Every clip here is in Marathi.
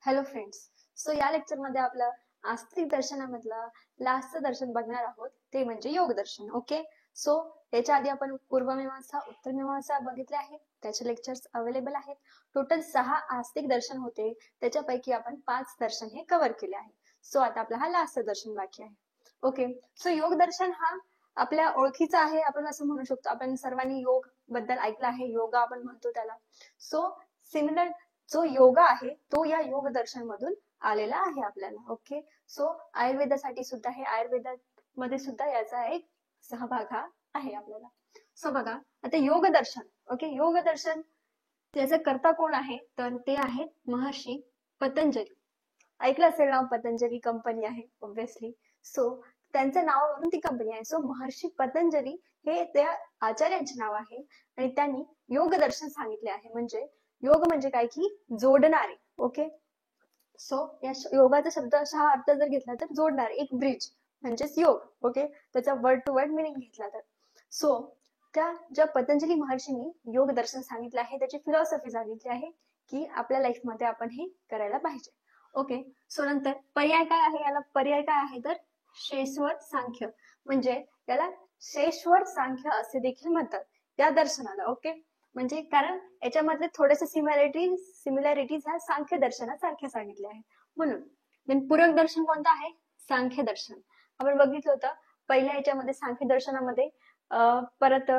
Hello friends. सो या लेक्चर मध्ये आपलं आस्तिक दर्शनामधलं लास्टचं दर्शन बघणार आहोत, ते म्हणजे योग दर्शन. ओके. सो याच्या आधी आपण पूर्वमीमांसा उत्तरमीमांसा बघितले आहे, त्याचे लेक्चर्स अवेलेबल आहेत. टोटल 6 आस्तिक दर्शन होते, त्याच्यापैकी आपण 5 दर्शन हे कव्हर केले आहे. सो आता आपला हा लास्ट दर्शन बाकी आहे. ओके. सो योग दर्शन हा आपल्या ओळखीचा आहे, आपण असं म्हणू शकतो. आपण सर्वांनी योग बद्दल ऐकलं आहे, योगा आपण म्हणतो त्याला. सो सिमिलर जो योगा आहे तो या योग दर्शन मधून आलेला आहे आपल्याला. ओके. सो आयुर्वेदासाठी सुद्धा हे आयुर्वेदामध्ये सुद्धा याचा एक सहभाग हा आहे आपल्याला. सो बघा आता योग दर्शन. ओके. योग दर्शन त्याचा कर्ता कोण आहे, तर ते आहेत महर्षी पतंजली. ऐकलं असेल नाव, पतंजली कंपनी आहे ऑब्विसली. सो त्यांच्या नावावरून ती कंपनी आहे. सो महर्षी पतंजली हे त्या आचार्यांचे नाव आहे आणि त्यांनी योग दर्शन सांगितले आहे. म्हणजे योग म्हणजे काय की जोडणारे. ओके. सो या योगाचा शब्दशः अर्थ जर घेतला तर जोडणारे, एक ब्रिज म्हणजेच योग. ओके. त्याचा वर्ड टू वर्ड मिनिंग घेतला तर. सो त्या ज्या पतंजली महर्षींनी योग दर्शन सांगितलं आहे, त्याची फिलॉसॉफी सांगितली आहे की आपल्या लाईफ मध्ये आपण हे करायला पाहिजे. ओके. सो नंतर पर्याय काय आहे, याला पर्याय काय आहे तर शेश्वर सांख्य, म्हणजे याला शेश्वर सांख्य असे देखील म्हणतात या दर्शनाला. ओके. म्हणजे कारण याच्यामधले थोडेसे सिमिलॅरिटीज ह्या सांख्य दर्शनासारख्या सांगितल्या आहेत म्हणून. देन पूरक दर्शन कोणतं आहे, सांख्य दर्शन. आपण बघितलं होतं पहिल्या याच्यामध्ये सांख्य दर्शनामध्ये. परत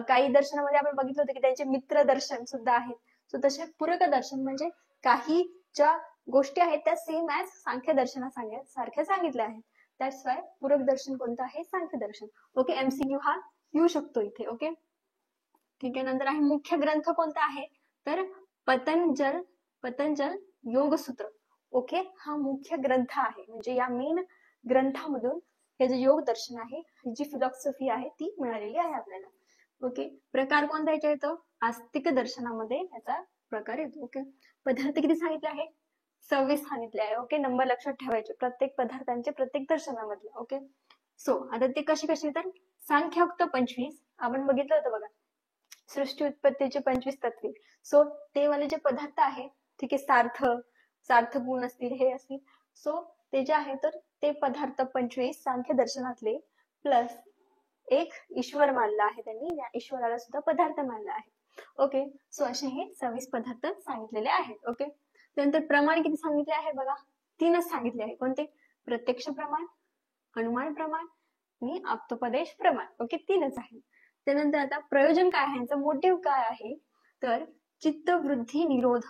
काही दर्शनामध्ये आपण बघितलं होतं की त्यांचे मित्र दर्शन सुद्धा आहेत. सो तसे पूरक दर्शन म्हणजे काही ज्या गोष्टी आहेत त्या सेम ऍज सांख्य दर्शनासारख्या सांगितल्या आहेत. दॅट्स वाय पूरक दर्शन कोणतं आहे, सांख्य दर्शन. ओके. एमसीक्यू हा येऊ शकतो इथे. ओके. ठीक आहे. नंतर आहे मुख्य ग्रंथ कोणता आहे तर पतंजल योगसूत्र. ओके. हा मुख्य ग्रंथ आहे, म्हणजे या मेन ग्रंथामधून हे जे योग दर्शन आहे, जी फिलॉसॉफी आहे ती मिळालेली आहे आपल्याला. ओके. प्रकार कोणता याच्या येतो, आस्तिक दर्शनामध्ये याचा प्रकार येतो. ओके. पदार्थ किती सांगितले आहे, 26 सांगितले आहे. ओके. नंबर लक्षात ठेवायचे प्रत्येक पदार्थांचे, प्रत्येक दर्शनामधले. ओके. सो आता ते कशी तर सांख्योक्त 25 आपण बघितलं होतं बघा, सृष्टी उत्पत्तीचे 25 तत्वे. सो ते वाले जे पदार्थ आहे, ठीक आहे, सार्थ गुण असतील, हे असतील. सो ते जे आहे तर ते पदार्थ 25 सांख्य दर्शनातले, प्लस एक ईश्वर मानला आहे त्यांनी, या ईश्वराला सुद्धा पदार्थ मानला आहे. ओके. सो असे हे 26 पदार्थ सांगितलेले आहेत. ओके. त्यानंतर प्रमाण किती सांगितले आहे बघा, 3च सांगितले आहे. कोणते, प्रत्यक्ष प्रमाण, अनुमान प्रमाण आणि आप्तोपदेश प्रमाण. ओके. 3च आहे. त्यानंतर आता प्रयोजन काय आहे, यांचं मोटिव्ह काय आहे तर चित्तवृद्धी निरोध.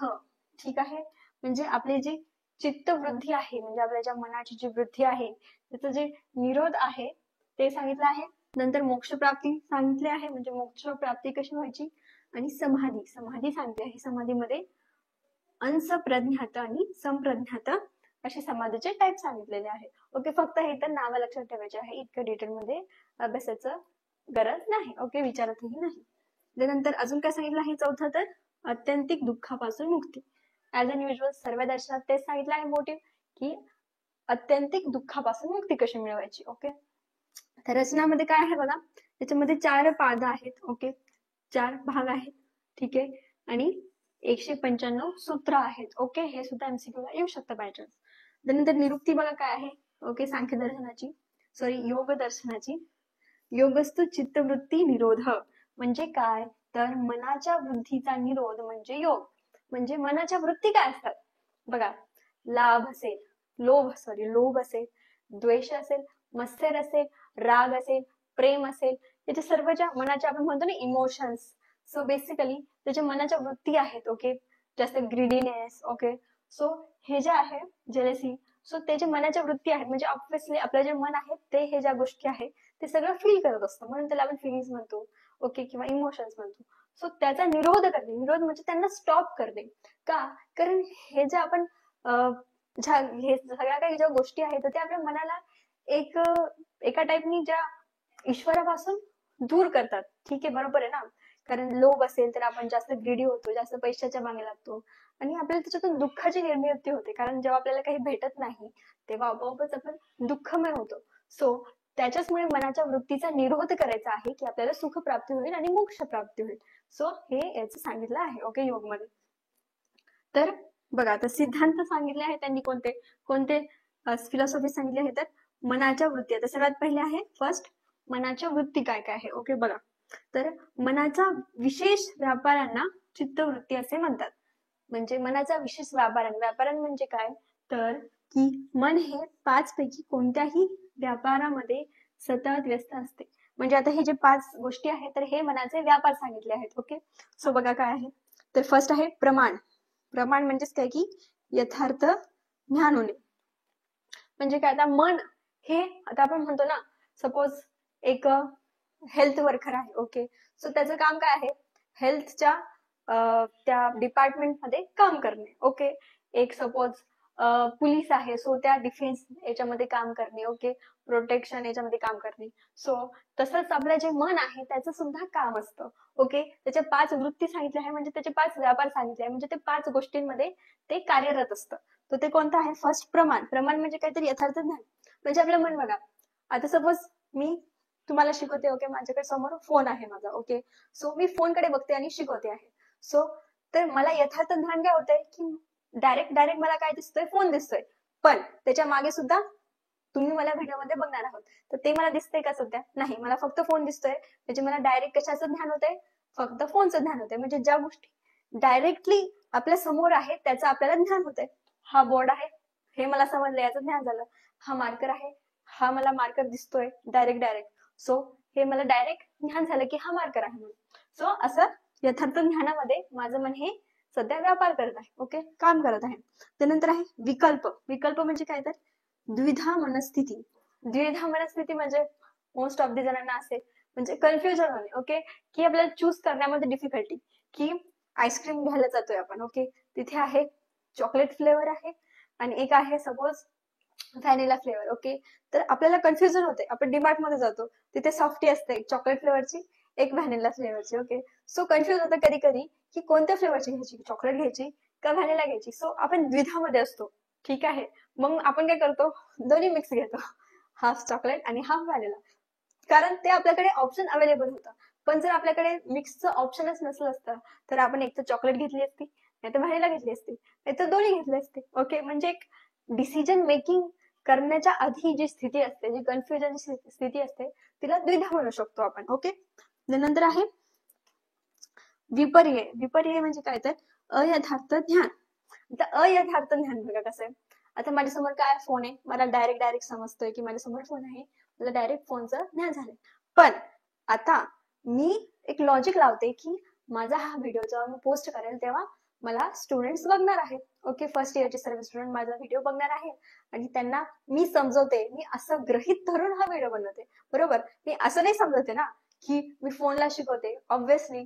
ठीक आहे. म्हणजे आपली जी चित्तवृद्धी आहे, म्हणजे आपल्या ज्या मनाची जी वृद्धी आहे त्याचं जे निरोध आहे ते सांगितलं आहे. नंतर मोक्ष प्राप्ती सांगितले आहे, म्हणजे मोक्ष प्राप्ती कशी व्हायची, आणि समाधी सांगितली आहे. समाधीमध्ये अंश प्रज्ञात आणि संप्रज्ञात असे समाधीचे टाईप सांगितलेले आहे. ओके. फक्त हे तर नाव लक्षात ठेवायचे आहे, इतकं डिटेलमध्ये अभ्यासाचं गरज नाही. ओके. विचारतही नाही. त्यानंतर अजून काय सांगितलं आहे, चौथं तर आत्यंतिक दुःखापासून मुक्ती. ऍज अन युजल सर्व दर्शनात तेच सांगितलं आहे मोटिव्ह, की आत्यंतिक दुःखापासून मुक्ती कशी मिळवायची. ओके. तर रचनामध्ये काय आहे बघा, त्याच्यामध्ये 4 पाद आहेत. ओके. 4 भाग आहेत. ठीक आहे. आणि 195 सूत्र आहेत. ओके. हे सुद्धा एमसीक्यू ला येऊ शकतं बाय चान्स. त्यानंतर निरुक्ती बघा काय आहे. ओके. सांख्य दर्शनाची, योग दर्शनाची. योगस्तु चित्तवृत्ती निरोध म्हणजे काय तर मनाच्या वृद्धीचा निरोध म्हणजे योग. म्हणजे मनाच्या वृत्ती काय असतात बघा, लोभ असेल, द्वेष असेल, मत्सर असेल, राग असेल, प्रेम असेल, त्याचे सर्व ज्या मनाच्या आपण म्हणतो ना इमोशन्स. सो बेसिकली त्याच्या मनाच्या वृत्ती आहेत. ओके. जसे ग्रीडीनेस. ओके. सो हे जे आहे जेलसी, सो त्याच्या मनाच्या वृत्ती आहेत. म्हणजे ऑब्व्हियसली आपलं जे मन आहे ते हे ज्या गोष्टी आहेत ते सगळं फील करत असतं, म्हणून त्याला आपण फिलिंग्स म्हणतो. ओके. किंवा इमोशन्स म्हणतो. सो त्याचा निरोध करणे, निरोध म्हणजे त्यांना स्टॉप करणे. का, कारण हे जे आपण हे सगळ्या काही ज्या गोष्टी आहेत ते आपल्या मनाला एका टाईपनी ज्या ईश्वरापासून दूर करतात. ठीक आहे, बरोबर आहे ना. कारण लोभ असेल तर आपण जास्त ग्रीडी होतो, जास्त पैशाच्या मागे लागतो आणि आपल्याला त्याच्यातून दुःखाची निर्मिती होते. कारण जेव्हा आपल्याला काही भेटत नाही तेव्हा आपोआपच आपण दुःखमय होतो. सो त्याच्याचमुळे मनाच्या वृत्तीचा निरोध करायचा आहे की आपल्याला सुख प्राप्ती होईल आणि मोक्ष प्राप्ती होईल. सो हे याचं सांगितलं आहे. ओके. योग मध्ये तर बघा आता सिद्धांत सांगितले आहेत त्यांनी कोणते कोणते फिलॉसॉफी सांगितले आहेत तर मनाच्या वृत्ती. आता सर्वात पहिले आहे फर्स्ट मनाच्या वृत्ती काय काय आहे. ओके बघा तर मनाचा विशेष व्यापारांना चित्तवृत्ती असे म्हणतात. म्हणजे मनाचा विशेष व्यापारण म्हणजे काय तर की मन हे 5 पैकी कोणत्याही व्यापारामध्ये सतत व्यस्त असते. म्हणजे आता हे जे 5 गोष्टी आहेत तर हे मनाचे व्यापार सांगितले आहेत. ओके सो बघा काय आहे तर फर्स्ट आहे प्रमाण. प्रमाण म्हणजेच काय की यथार्थ ज्ञान होणे. म्हणजे काय आता मन हे आता आपण म्हणतो ना सपोज एक हेल्थ वर्कर आहे. ओके सो त्याचं काम काय आहे हेल्थच्या त्या डिपार्टमेंट मध्ये काम करणे. ओके एक सपोज पोलीस आहे सो त्या डिफेन्स याच्यामध्ये काम करणे. ओके प्रोटेक्शन याच्यामध्ये काम करणे. सो तसंच आपलं जे मन आहे त्याचं सुद्धा काम असतं. ओके त्याच्या 5 वृत्ती सांगितल्या आहे म्हणजे त्याचे 5 व्यापार सांगितले आहे म्हणजे ते 5 गोष्टींमध्ये ते कार्यरत असतं. तर ते कोणतं आहे फर्स्ट प्रमाण. प्रमाण म्हणजे काहीतरी यथार्थ ज्ञान. म्हणजे आपलं मन बघा आता सपोज मी तुम्हाला शिकवते. ओके माझ्याकडे समोर फोन आहे माझा. ओके सो मी फोनकडे बघते आणि शिकवते आहे. सो तर मला यथार्थ ज्ञान काय होतंय की डायरेक्ट मला काय दिसतोय फोन दिसतोय पण त्याच्या मागे सुद्धा तुम्ही मला व्हिडिओमध्ये बघणार आहोत तर ते मला दिसतंय का सध्या नाही मला फक्त फोन दिसतोय. म्हणजे मला डायरेक्ट कशाचं ज्ञान होतंय फक्त फोनचं ज्ञान होतंय. म्हणजे ज्या गोष्टी डायरेक्टली आपल्या समोर आहेत त्याचं आपल्याला ज्ञान होतंय. हा बोर्ड आहे हे मला समजलं याचं ज्ञान झालं. हा मार्कर आहे हा मला मार्कर दिसतोय डायरेक्ट सो हे मला डायरेक्ट ज्ञान झालं की हा मार्कर आहे म्हणून. सो असं यथार्थ ज्ञानामध्ये माझं मन हे सध्या व्यापार करत आहे. ओके काम करत आहे. त्यानंतर आहे विकल्प. विकल्प म्हणजे काय तर द्विधा मनस्थिती. द्विधा मनस्थिती म्हणजे मोस्ट ऑफ द जणांना असेल म्हणजे कन्फ्युजन होणे. ओके की आपल्याला चूज करण्यामध्ये डिफिकल्टी की आईस्क्रीम घ्यायला जातोय आपण. ओके तिथे आहे चॉकलेट फ्लेवर आहे आणि एक आहे सपोज व्हॅनिला फ्लेवर. ओके तर आपल्याला कन्फ्युजन होते. आपण डीमार्ट मध्ये जातो तिथे सॉफ्टी असते एक चॉकलेट फ्लेवरची एक व्हॅनिला फ्लेवरची. ओके सो कन्फ्युज होतं कधी कधी की कोणत्या फ्लेवरची घ्यायची चॉकलेट घ्यायची का व्हॅनिला घ्यायची. सो आपण द्विधामध्ये असतो. ठीक आहे मग आपण काय करतो दोन्ही मिक्स घेतो हाफ चॉकलेट आणि हाफ व्हॅनिला कारण ते आपल्याकडे ऑप्शन अवेलेबल होतं. पण जर आपल्याकडे मिक्सचं ऑप्शनच नसलं असतं तर आपण एक तर चॉकलेट घेतली असती नाही तर व्हॅनिला घेतली असती नाही तर दोन्ही घेतले असते. ओके म्हणजे एक डिसिजन मेकिंग करण्याच्या आधी जी स्थिती असते जी कन्फ्युजन स्थिती असते तिला द्विधा म्हणू शकतो आपण. ओके नंतर आहे विपर्य. विपर्य म्हणजे काय तर अयथार्थ ज्ञान. आता अयथार्थ ज्ञान बघा कसं आहे. आता माझ्यासमोर काय फोन आहे मला डायरेक्ट समजतोय की माझ्यासमोर फोन आहे मला डायरेक्ट फोनचं ज्ञान झालंय. पण आता मी एक लॉजिक लावते की माझा हा व्हिडिओ जेव्हा मी पोस्ट करेल तेव्हा मला स्टुडंट्स बघणार आहेत. ओके फर्स्ट इयरचे सर्व स्टुडंट माझा व्हिडिओ बघणार आहेत आणि त्यांना मी समजवते मी असं गृहीत धरून हा व्हिडिओ बनवते. बरोबर मी असं नाही समजते ना की मी फोनला शिकवते ऑब्व्हियसली.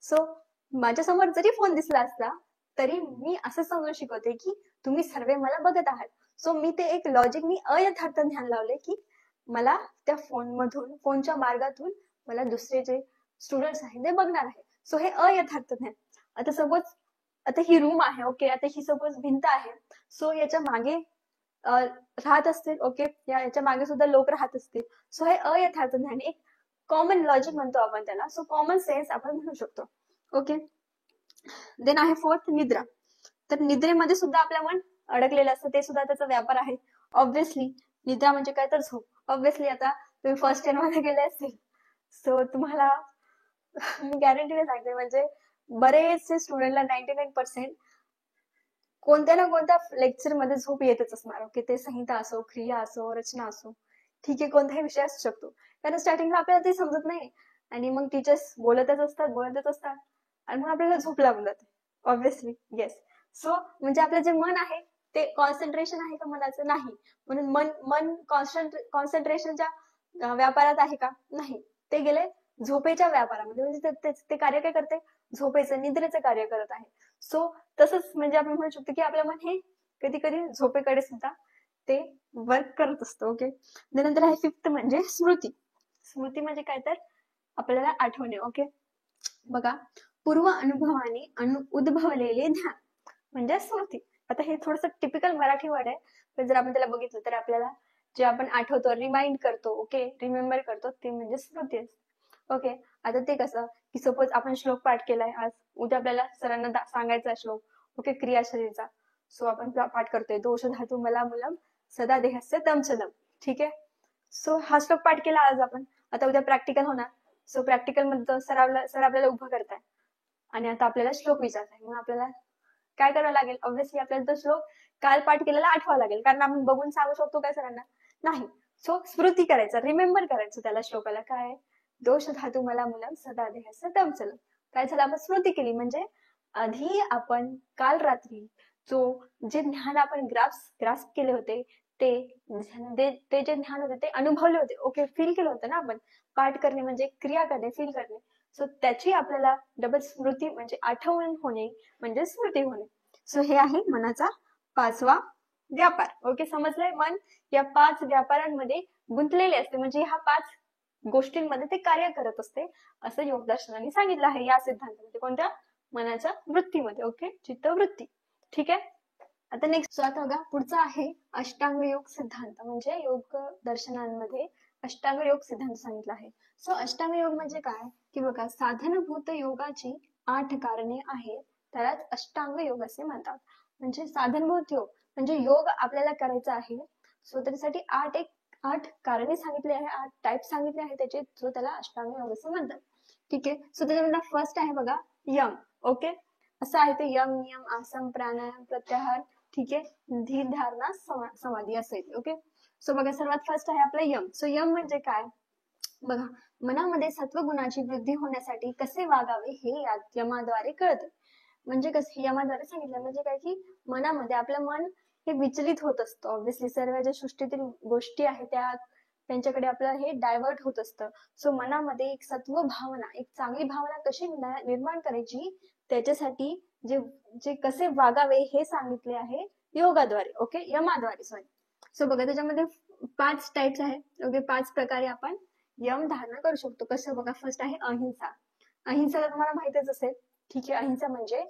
सो माझ्यासमोर जरी फोन दिसला असला तरी मी असं समजून शिकवते की तुम्ही सर्व मला बघत आहात. सो मी ते एक लॉजिक मी अयथार्थ ज्ञान लावले की मला त्या फोनमधून फोनच्या मार्गातून मला दुसरे जे स्टुडंट्स आहेत ते बघणार आहे. सो हे अयथार्थ ज्ञान. आता सपोज आता ही रूम आहे. ओके आता ही सपोज भिंत आहे. सो याच्या मागे राहत असतील. ओके याच्या मागे सुद्धा लोक राहत असतील. सो हे अयथार्थ ज्ञान एक कॉमन लॉजिक म्हणतो आपण त्याला. सो कॉमन सेन्स आपण म्हणू शकतो. ओके देन आहे फोर्थ निद्रा. तर निद्रेमध्ये सुद्धा आपलं मन अडकलेलं असतं ते सुद्धा त्याचा व्यापार आहे. ऑब्व्हियसली निद्रा म्हणजे काय तर झोप. ऑब्व्हियसली आता तुम्ही फर्स्ट इयर मध्ये गेले असतील सो तुम्हाला मी गॅरंटीने सांगते म्हणजे बरेचसे स्टुडंटला 99% कोणत्या ना कोणत्या लेक्चर मध्ये झोप येतच असणार. ओके ते संहिता असो क्रिया असो रचना असो ठीक आहे कोणताही विषय असू शकतो. कारण स्टार्टिंगला आपल्याला ते समजत नाही आणि मग टीचर्स बोलतच असतात आणि मग आपल्याला झोप लागून जाते. Obviously yes. सो म्हणजे आपलं जे मन आहे ते कॉन्सन्ट्रेशन आहे का मनाचं नाही. म्हणून मन कॉन्सन्ट्रेशनच्या व्यापारात आहे का नाही. ते गेले झोपेच्या व्यापारामध्ये. म्हणजे ते कार्य काय करते झोपेचं निद्रेचं कार्य करत आहे. सो तसंच म्हणजे आपण म्हणू शकतो की आपलं मन हे कधी कधी झोपेकडे सुद्धा ते वर्क करत असतं. ओके त्यानंतर आहे फिफ्थ म्हणजे स्मृती. स्मृती म्हणजे काय तर आपल्याला आठवणे. ओके बघा पूर्व अनुभवाने उद्भवलेले ध्यान म्हणजे स्मृती. आता हे थोडस टिपिकल मराठी वर्ड आहे पण जर आपण त्याला बघितलं तर आपल्याला जे आपण आठवतो रिमाइंड करतो ओके रिमेंबर करतो ते म्हणजे स्मृती. ओके आता ते कसं की सपोज आपण श्लोक पाठ केलाय आज उद्या आपल्याला सरांना सांगायचा श्लोक ओके क्रियाशरीचा सो आपण पाठ करतोय, दोष धातू मला मूलम सदा देहस्य तम चलम. ठीक आहे. सो हा श्लोक पाठ केला आज आपण. आता उद्या प्रॅक्टिकल होणार. सो प्रॅक्टिकल मध्ये सर आपल्याला उभं करताय आणि आता आपल्याला श्लोक विचारताय. मग आपल्याला काय करावं लागेल? ऑब्व्हियसली आपल्याला तो श्लोक काल पाठ केलेला आठवावा लागेल, कारण आपण बघून सांगू शकतो काय सरांना? नाही. सो स्मृती करायचं, रिमेंबर करायचं त्याला श्लोकाला. काय? दोष धातू मला मूलम सदा देहस्य तम चलम. काय झालं? आपण स्मृती केली. म्हणजे आधी आपण काल रात्री जे ज्ञान आपण ग्रास्प केले होते ते जे ज्ञान होते ते अनुभवले होते. ओके, फील केलं होतं ना आपण. पाठ करणे म्हणजे क्रिया करणे, फील करणे. सो त्याची आपल्याला डबल स्मृती म्हणजे आठवण होणे म्हणजे स्मृती होणे. सो हे आहे मनाचा 5वा व्यापार. ओके, समजलंय? मन या 5 व्यापारांमध्ये गुंतलेले असते, म्हणजे ह्या 5 गोष्टींमध्ये ते कार्य करत असते, असं योगदर्शनाने सांगितलं आहे या सिद्धांतामध्ये. कोणत्या? मनाच्या वृत्तीमध्ये. ओके, चित्तवृत्ती. ठीक आहे. आता नेक्स्ट आता बघा, पुढचा आहे अष्टांग योग सिद्धांत. म्हणजे योग दर्शनांमध्ये अष्टांग योग सिद्धांत सांगितला आहे. सो अष्टांग योग म्हणजे काय? की बघा, साधनभूत योगाची 8 कारणे आहेत, त्यालाच अष्टांग योग असे म्हणतात. म्हणजे साधनभूत योग म्हणजे योग आपल्याला करायचा आहे. सो त्याच्यासाठी 8 कारणे सांगितले आहे, 8 टाइप सांगितले आहे त्याचे. सो त्याला अष्टांग योग असे म्हणतात. ठीक आहे. सो त्याच्यामध्ये फर्स्ट आहे बघा यम. ओके, असं आहे ते यम, नियम, आसन, प्राणायाम, प्रत्याहार. ठीक आहे. धीर धारणा समाधी असं येते. ओके. सो बघा, सर्वात फर्स्ट आहे आपलं यम. सो यम म्हणजे काय? बघा, मनामध्ये सत्वगुणाची वृद्धी होण्यासाठी कसे वागावे हे या यमाद्वारे कळते. म्हणजे कसं यमाद्वारे सांगितलं म्हणजे काय? की मनामध्ये आपलं मन हे विचलित होत असतं. ऑब्व्हियसली सर्व ज्या सृष्टीतील गोष्टी आहेत त्यांच्याकडे आपलं हे डायव्हर्ट होत असतं. सो मनामध्ये एक सत्व भावना, एक चांगली भावना कशी निर्माण करायची, त्याच्यासाठी जे कसे वागावे हे सांगितले आहे योगाद्वारे. ओके, यमाद्वारे. सॉरी. सो बघा, त्याच्यामध्ये 5 टाइप्स आहेत. ओके, 5 प्रकारे आपण यम धारणा करू शकतो. कसं? बघा, फर्स्ट आहे अहिंसा. अहिंसा तुम्हाला माहितच असेल. ठीक आहे. अहिंसा म्हणजे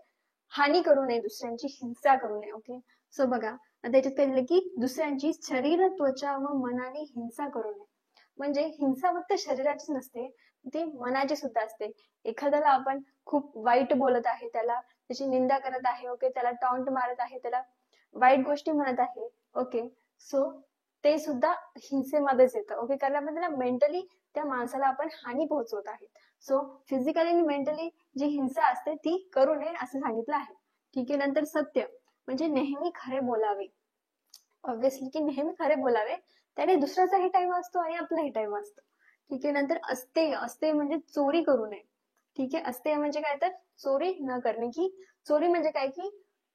हानी करू नये, दुसऱ्यांची हिंसा करू नये. ओके. सो बघा, त्याच्यात काय दिलं की दुसऱ्यांची शरीर, त्वचा व मनाने हिंसा करू नये. म्हणजे हिंसा फक्त शरीराची नसते, ती मनाची सुद्धा असते. एखाद्याला आपण खूप वाईट बोलत आहे, त्याची निंदा करत आहे. ओके, त्याला टॉन्ट मारत आहे, त्याला वाईट गोष्टी म्हणत आहे. ओके. सो ते सुद्धा हिंसेमध्येच येतं. ओके, कारण आपण त्याला मेंटली त्या माणसाला आपण हानी पोहोचवत आहे. सो फिजिकली आणि मेंटली जी हिंसा असते ती करू नये असं सांगितलं आहे. ठीक आहे. नंतर सत्य म्हणजे नेहमी खरे बोलावे. ऑब्व्हियसली की नेहमी खरे बोलावे, त्याने दुसऱ्याचाही टाइम असतो आणि आपलाही टाइम असतो. ठीक आहे. नंतर अस्तेय. अस्तेय म्हणजे चोरी करू नये. ठीक आहे. अस्तेय म्हणजे काय? तर चोरी न करणे. की चोरी म्हणजे काय? की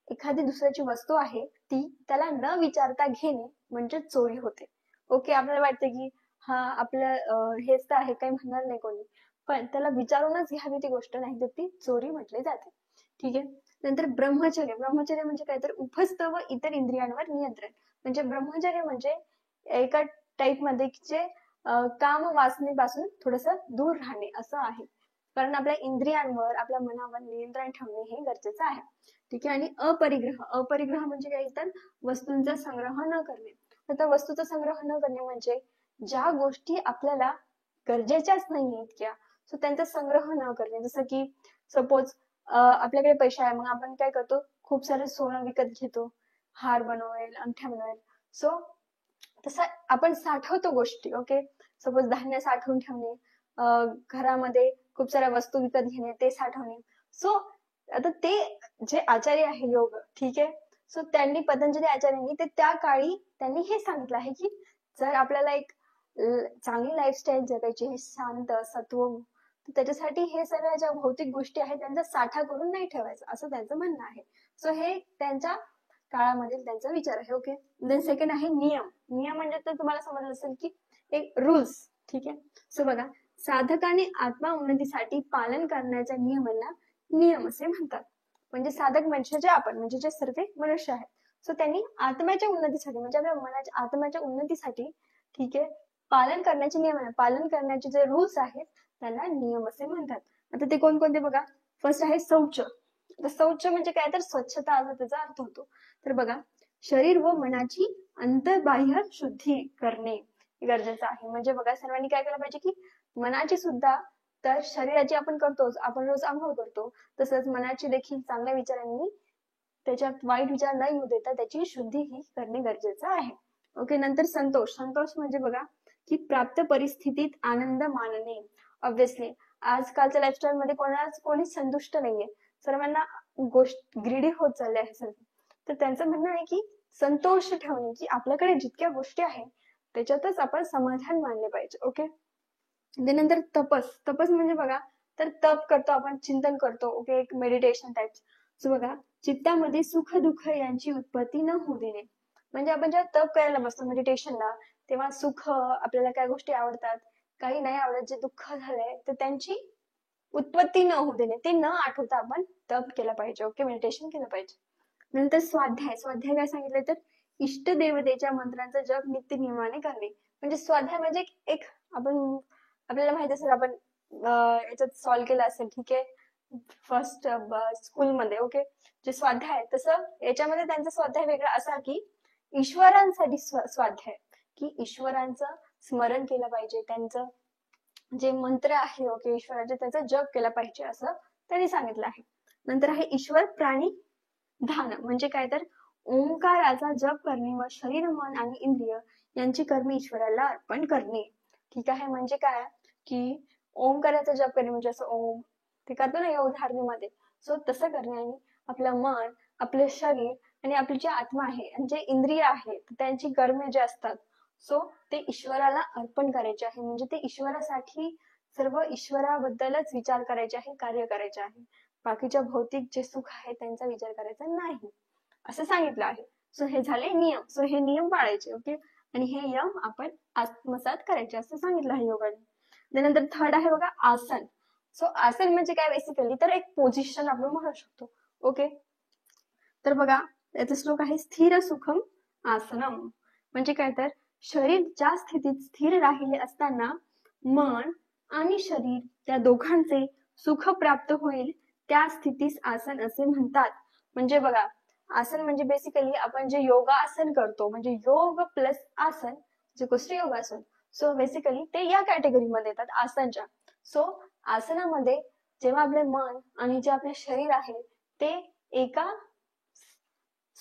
एखादी दुसऱ्याची वस्तू आहे ती त्याला न विचारता घेणे म्हणजे चोरी होते. ओके, आपल्याला वाटतं की हा आपलं हेच तर आहे, काही म्हणणार नाही कोणी, पण त्याला विचारूनच घ्यावी ती गोष्ट, नाही तर ती चोरी म्हटली जाते. ठीक आहे. नंतर ब्रह्मचर्य. ब्रह्मचर्य म्हणजे काय? तर उपस्थ व इतर इंद्रियांवर नियंत्रण. म्हणजे ब्रह्मचर्य म्हणजे एका टाइप मध्ये जे काम वासनेपासून थोडस दूर राहणे असं आहे. कारण आपल्या इंद्रियांवर, आपल्या मनावर नियंत्रण ठेवणे हे गरजेचं आहे. ठीक आहे. आणि अपरिग्रह. अपरिग्रह म्हणजे काय? तर वस्तूंचा संग्रह न करणे. तर वस्तूचा संग्रह न करणे म्हणजे ज्या गोष्टी आपल्याला गरजेच्याच नाही इतक्या, सो त्यांचा संग्रह न करणे. जसं की सपोज आपल्याकडे पैसे आहे, मग आपण काय करतो? खूप सारे सोनं विकत घेतो, हार बनवेल, अंगठ्या बनवेल. सो तसं आपण साठवतो गोष्टी. ओके, सपोज धान्य साठवून ठेवणे, घरामध्ये खूप साऱ्या वस्तू विकत घेणे, ते साठवणे. सो आता ते जे आचार्य आहे योग, ठीक आहे, सो त्यांनी पतंजली आचार्यांनी ते त्या काळी त्यांनी हे सांगितलं आहे की जर आपल्याला एक चांगली लाईफस्टाईल जगायची आहे, शांत सत्व, त्याच्यासाठी हे सगळ्या ज्या भौतिक गोष्टी आहेत त्यांचा साठा करून नाही ठेवायचा असं त्यांचं म्हणणं आहे. सो हे त्यांच्या काळामधील त्यांचा विचार आहे. ओके. देन सेकंड आहे नियम. नियम म्हणजे तर तुम्हाला समजलं असेल की एक रूल्स. ठीक आहे. सो बघा, साधकाने आत्मा उन्नतीसाठी पालन करण्याच्या नियमांना नियम असे म्हणतात. म्हणजे साधक म्हणजे जे आपण, म्हणजे जे सर्व मनुष्य आहेत, सो त्यांनी आत्म्याच्या उन्नतीसाठी म्हणजे आपल्या मनाच्या आत्म्याच्या उन्नतीसाठी, ठीक आहे, पालन करण्याचे नियम आहे, पालन करण्याचे जे रूल्स आहेत त्यांना नियम असे म्हणतात. आता ते कोणकोणते बघा. फर्स्ट आहे शौच. शौच म्हणजे काय? तर स्वच्छता असा त्याचा अर्थ होतो. तर बघा, शरीर व मनाची अंतर्बाह्य शुद्धी करणे गरजेचं आहे. म्हणजे बघा, सर्वांनी काय केलं पाहिजे की मनाची सुद्धा, तर शरीराची आपण करतोच, आपण रोज आंघोळ करतो, तसंच मनाची देखील चांगल्या विचारांनी त्याच्यात वाईट विचार न येऊ देता त्याची शुद्धी ही करणे गरजेचं आहे. ओके. नंतर संतोष. संतोष म्हणजे बघा की प्राप्त परिस्थितीत आनंद मानणे. ऑब्व्हियसली आजकालच्या लाईफस्टाईल मध्ये कोणीच संतुष्ट नाहीये, सर्वांना गोष्ट ग्रीडी होत चालले आहे सर्व. तर त्यांचं म्हणणं आहे की संतोष ठेवणे, की आपल्याकडे जितक्या गोष्टी आहेत त्याच्यातच आपण समाधान मानले पाहिजे. ओके. त्यानंतर तपस. तपस म्हणजे बघा तर तप करतो आपण, चिंतन करतो. ओके. एक मेडिटेशन टाइप. सो बघा चित्तामध्ये सुख दुःख यांची उत्पत्ती न होऊ देणे. म्हणजे आपण जेव्हा तप करायला बसतो मेडिटेशनला, तेव्हा सुख, आपल्याला काय गोष्टी आवडतात, काही नाही आवडत, जे दुःख झालंय तर त्यांची उत्पत्ती न होऊ देणे, ते न आठवता आपण तप केलं पाहिजे. ओके. मेडिटेशन केलं पाहिजे. नंतर स्वाध्याय. स्वाध्याय काय सांगितलंय तर इष्ट देवतेच्या मंत्रांचा जप नित्य नियमाने करणे. म्हणजे स्वाध्याय म्हणजे एक आपण, आपल्याला माहिती असेल, आपण याच्यात सॉल्व्ह केलं असेल, ठीक आहे, फर्स्ट स्कूलमध्ये. ओके. जे स्वाध्याय आहे तसं याच्यामध्ये त्यांचा स्वाध्याय वेगळा असा की ईश्वरांसाठी स्वाध्याय, की ईश्वरांचं स्मरण केलं पाहिजे, त्यांचं जे मंत्र आहे ओके ईश्वराचे त्याचा जप केला पाहिजे असं त्यांनी सांगितलं आहे. नंतर आहे ईश्वर प्राणी ध्यान. म्हणजे काय तर ओंकाराचा जप करणे व शरीर मन आणि इंद्रिय यांची कर्मे ईश्वराला अर्पण करणे. ठीक आहे. म्हणजे काय की ओंकाराचा जप करणे म्हणजे असं ओम ते करतो ना योग धारणेमध्ये, सो तसं करणे, आणि आपलं मन, आपलं शरीर आणि आपली जी आत्मा आहे आणि जे इंद्रिय आहे त्यांची कर्मे जे असतात सो ते ईश्वराला अर्पण करायचे आहे. म्हणजे ते ईश्वरासाठी सर्व ईश्वराबद्दलच विचार करायचे आहे, कार्य करायचे आहे. बाकीच्या भौतिक जे सुख आहे त्यांचा विचार करायचा नाही असं सांगितलं आहे. सो हे झाले नियम. सो हे नियम पाळायचे. ओके. आणि हे नियम आपण आत्मसात करायचे असं सांगितलं आहे योगाने. त्यानंतर थर्ड आहे बघा आसन. सो आसन म्हणजे काय बेसिकली तर एक पोझिशन आपण म्हणू शकतो. ओके. तर बघा याचा श्लोक आहे स्थिर सुखम आसनम. म्हणजे काय तर शरीर ज्या स्थितीत स्थिर राहिले असताना मन आणि शरीर त्या दोघांचे सुख प्राप्त होईल त्या स्थितीस आसन असे म्हणतात. म्हणजे बघा आसन म्हणजे बेसिकली आपण जे योगासन करतो, म्हणजे योग प्लस आसन, जे गोष्टी योगासन, सो बेसिकली ते या कॅटेगरीमध्ये येतात आसनच्या. सो आसनामध्ये जेव्हा आपले मन आणि जे आपले शरीर आहे ते एका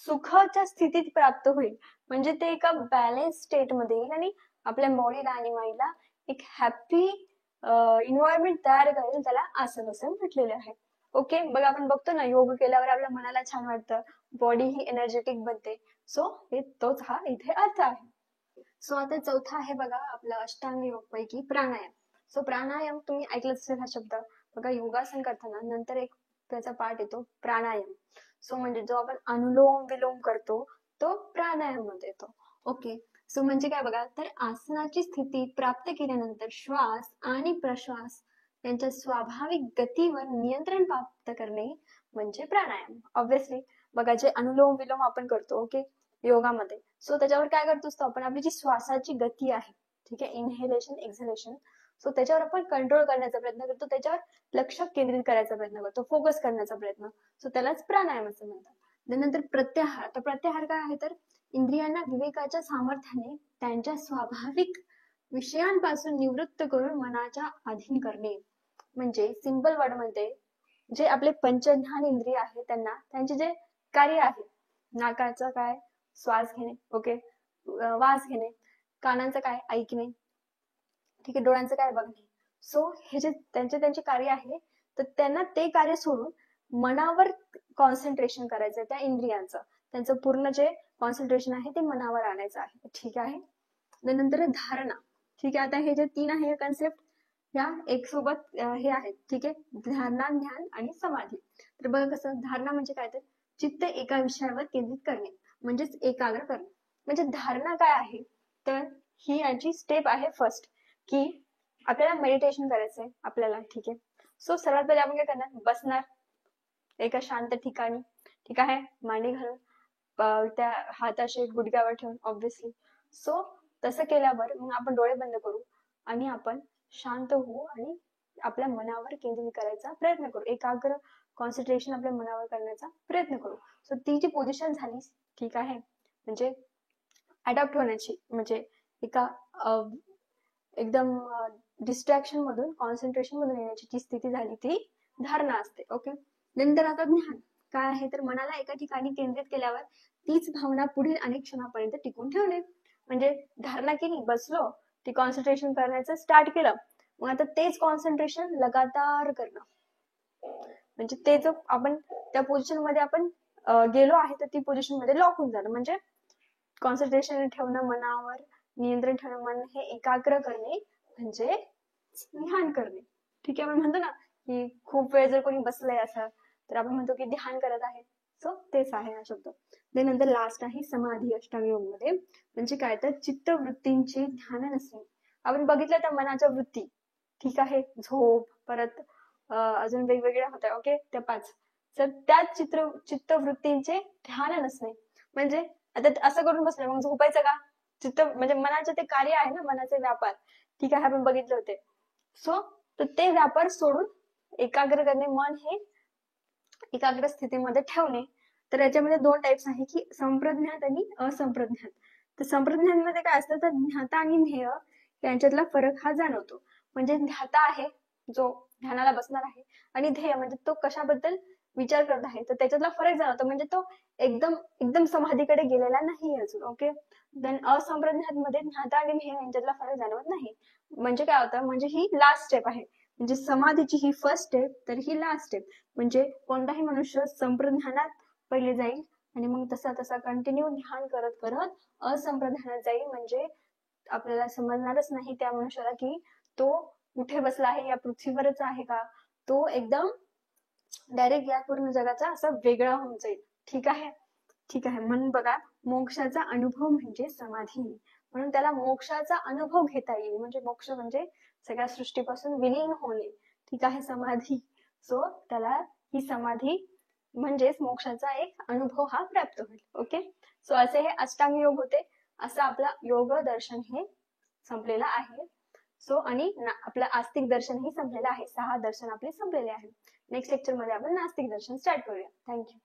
सुखाच्या स्थितीत प्राप्त होईल, म्हणजे ते एका बॅलन्स स्टेट मध्ये येईल आणि आपल्या बॉडीला आणि माइंडला एक हॅपी इन्व्हायरमेंट तयार करेल, त्याला आसन असं म्हटलेले आहे. ओके. बघा आपण बघतो ना योग केल्यावर आपल्या मनाला छान वाटतं, बॉडी ही एनर्जेटिक बनते. सो तोच हा इथे अर्थ आहे. सो आता चौथा आहे बघा आपला अष्टांग योग पैकी प्राणायाम. सो प्राणायाम तुम्ही ऐकलं असेल हा शब्द. बघा योगासन करताना नंतर एक त्याचा पार्ट येतो प्राणायाम. सो म्हणजे जो आपण अनुलोम विलोम करतो तो प्राणायाम मध्ये येतो. ओके. सो म्हणजे काय बघा तर आसनाची स्थिती प्राप्त केल्यानंतर श्वास आणि प्रश्वास यांच्या स्वाभाविक गतीवर नियंत्रण प्राप्त करणे म्हणजे प्राणायाम. ऑब्व्हियसली बघा जे अनुलोम विलोम आपण करतो ओके योगामध्ये, सो त्याच्यावर काय करतो असतो आपण, आपली जी श्वासाची गती आहे, ठीक आहे, इनहेलेशन एक्झलेशन, सो त्याच्यावर आपण कंट्रोल करण्याचा प्रयत्न करतो, त्याच्यावर लक्ष केंद्रित करायचा प्रयत्न करतो, फोकस करण्याचा प्रयत्न, सो त्यालाच प्राणायाम असं म्हणतात. त्यानंतर प्रत्याहार. तर प्रत्याहार काय आहे तर इंद्रियांना विवेकाच्या सामर्थ्याने त्यांच्या स्वाभाविक विषयांपासून निवृत्त करून मनाच्या अधीन करणे. म्हणजे सिंपल वर्ड मध्ये जे आपले पंचज्ञान इंद्रिय आहे त्यांना त्यांचे जे कार्य आहे, नाकाचं काय श्वास घेणे, ओके, वास घेणे, कानांचं काय ऐकणे, ठीक आहे, डोळ्यांचं काय बघणे, सो हे जे त्यांचे कार्य आहे तर त्यांना ते कार्य सोडून मनावर कॉन्सन्ट्रेशन करायचं त्या इंद्रियांचं, त्यांचं पूर्ण जे कॉन्सन्ट्रेशन आहे ते मनावर आणायचं आहे. ठीक आहे. त्यानंतर धारणा. ठीक आहे. आता हे जे तीन आहे कन्सेप्ट या एक सोबत हे आहेत. ठीक आहे. धारणा, ध्यान आणि समाधी. तर बघा कसं धारणा म्हणजे काय तर चित्त एका विषयावर केंद्रित करणे म्हणजेच एकाग्र करणे. म्हणजे धारणा काय आहे तर ही याची स्टेप आहे फर्स्ट, की आपल्याला मेडिटेशन करायचंय आपल्याला. ठीक आहे. सो सर्वात पहिले आपण काय करणार, बसणार एका शांत ठिकाणी, ठीक आहे, मांडी घालून त्या हाताशी गुडघ्यावर ठेवून ऑब्व्हियसली. सो तसं केल्यावर मग आपण डोळे बंद करू आणि आपण शांत होऊ आणि आपल्या मनावर केंद्रित करायचा प्रयत्न करू, एकाग्र कॉन्सन्ट्रेशन आपल्या मनावर करण्याचा प्रयत्न करू. सो ती जी पोझिशन झाली, ठीक आहे, म्हणजे अडॉप्ट होण्याची, म्हणजे एका एकदम डिस्ट्रॅक्शन मधून कॉन्सन्ट्रेशन मधून येण्याची जी स्थिती झाली ती धारणा असते. ओके. नंतर आता ध्यान. काय आहे तर मनाला एका ठिकाणी केंद्रित केल्यावर तीच भावना पुढील अनेक क्षणापर्यंत टिकून ठेवणे. म्हणजे धारणा केली, बसलो, ती कॉन्सन्ट्रेशन करण्याचं स्टार्ट केलं, मग आता तेच कॉन्सन्ट्रेशन लगातार करणं. म्हणजे ते जो आपण त्या पोझिशन मध्ये आपण गेलो आहे तर ती पोझिशन मध्ये लॉक होऊन जाणं. म्हणजे कॉन्सन्ट्रेशन ठेवणं, मनावर नियंत्रण ठेवणं, मन हे एकाग्र करणे म्हणजे ध्यान करणे. ठीक आहे. आपण म्हणतो ना की खूप वेळ जर कोणी बसलंय असं तर आपण म्हणतो की ध्यान करत आहे. सो तेच आहे हा शब्द. त्यानंतर लास्ट आहे समाधी अष्टांग योग मध्ये. म्हणजे काय तर चित्तवृत्तींचे ध्यान नसणे. आपण बघितलं तर मनाच्या वृत्ती, ठीक आहे, झोप, परत अजून वेगवेगळ्या होत्या, ओके, त्या 5. तर त्या चित्तवृत्तींचे ध्यान नसणे. म्हणजे आता असं करून बसलं मग झोपायचं का? चित्त म्हणजे मनाचे ते कार्य आहे ना, मनाचे व्यापार, ठीक आहे, आपण बघितले होते. सो तर ते व्यापार सोडून एकाग्र करणे, मन हे एकाग्र स्थितीमध्ये ठेवणे. तर याच्यामध्ये 2 टाइप्स आहे की संप्रज्ञात आणि असंप्रज्ञात. तर संप्रज्ञात काय असतं तर ध्याता आणि ध्येय यांच्यातला फरक हा जाणवतो. म्हणजे ध्याता आहे जो ध्यानाला बसणार आहे, आणि ध्येय म्हणजे तो कशाबद्दल विचार करत आहे, तर त्याच्यातला फरक जाणवतो. म्हणजे तो एकदम एकदम समाधीकडे गेलेला नाही अजून. ओके. देन असंप्रज्ञात मध्ये ध्याता आणि ध्येय यांच्यातला फरक जाणवत नाही. म्हणजे काय होतं, म्हणजे ही लास्ट स्टेप आहे. म्हणजे समाधीची ही फर्स्ट स्टेप, तर ही लास्ट स्टेप. म्हणजे कोणताही मनुष्य संप्रज्ञानात पहिले जाईल आणि मग तसा तसा कंटिन्यू ध्यान करत करत असंप्रज्ञानात जाईल. म्हणजे आपल्याला समजणारच नाही त्या मनुष्याला की तो कुठे बसला आहे, या पृथ्वीवरच आहे का. तो एकदम डायरेक्ट या पूर्ण जगाचा असा वेगळा होऊन जाईल. ठीक आहे. ठीक आहे. म्हणून बघा, मोक्षाचा अनुभव म्हणजे समाधी. म्हणून त्याला मोक्षाचा अनुभव घेता येईल. म्हणजे मोक्ष म्हणजे सगळ्या सृष्टीपासून विलीन होणे. ठीक आहे, समाधी. सो त्याला ही समाधी म्हणजेच मोक्षाचा एक अनुभव हा प्राप्त होईल. ओके. सो असे हे अष्टांग योग होते. असं आपला योग दर्शन हे संपलेलं आहे. सो आणि आपलं आस्तिक दर्शन ही संपलेलं आहे. 6 दर्शन आपले संपलेले आहे. नेक्स्ट लेक्चर मध्ये आपण नास्तिक दर्शन स्टार्ट करूया. थँक्यू.